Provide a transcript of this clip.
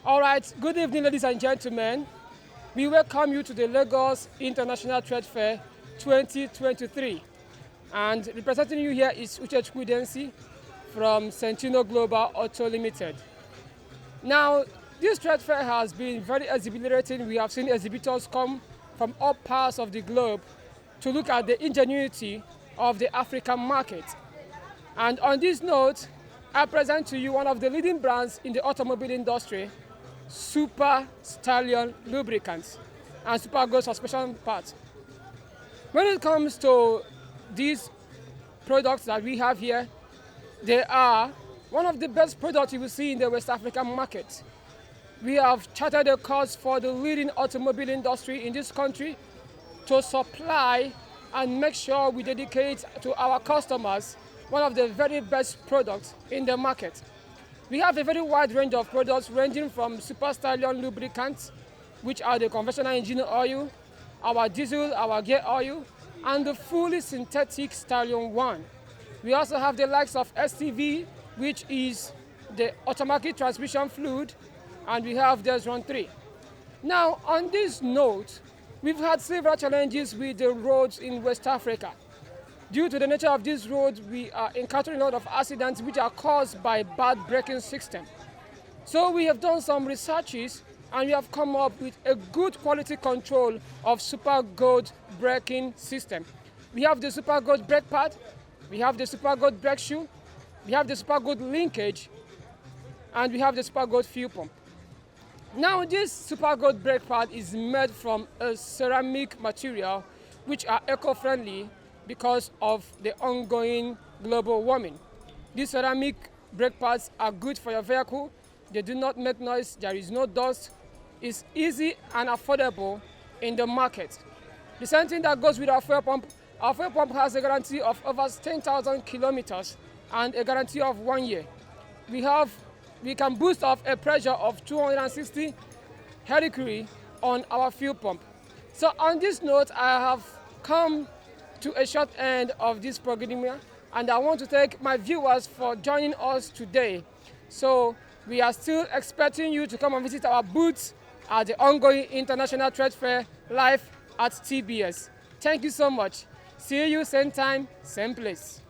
All right, good evening, ladies and gentlemen. We welcome you to the Lagos International Trade Fair 2023. And representing you here is Uche Chukwu from Centino Global Auto Limited. Now, this trade fair has been very exhilarating. We have seen exhibitors come from all parts of the globe to look at the ingenuity of the African market. And on this note, I present to you one of the leading brands in the automobile industry, Super Stallion Lubricants and Super Gold Suspension Parts. When it comes to these products that we have here, they are one of the best products you will see in the West African market. We have charted a course for the leading automobile industry in this country to supply and make sure we dedicate to our customers one of the very best products in the market. We have a very wide range of products ranging from Super Stallion lubricants, which are the conventional engine oil, our diesel, our gear oil, and the fully synthetic Stallion 1. We also have the likes of STV, which is the automatic transmission fluid, and we have Desron 3. Now, on this note, we've had several challenges with the roads in West Africa. Due to the nature of these roads, we are encountering a lot of accidents which are caused by bad braking system. So we have done some researches and we have come up with a good quality control of Super Gold braking system. We have the Super Gold brake pad, we have the Super Gold brake shoe, we have the Super Gold linkage, and we have the Super Gold fuel pump. Now this Super Gold brake pad is made from a ceramic material which are eco-friendly because of the ongoing global warming. These ceramic brake pads are good for your vehicle. They do not make noise, there is no dust. It's easy and affordable in the market. The same thing that goes with our fuel pump. Our fuel pump has a guarantee of over 10,000 kilometers and a guarantee of 1 year. We can boost off a pressure of 260 helicurie on our fuel pump. So on this note, I have come to a short end of this program, and I want to thank my viewers for joining us today. So we are still expecting you to come and visit our booths at the ongoing International Trade Fair live at TBS. Thank you so much. See you same time, same place.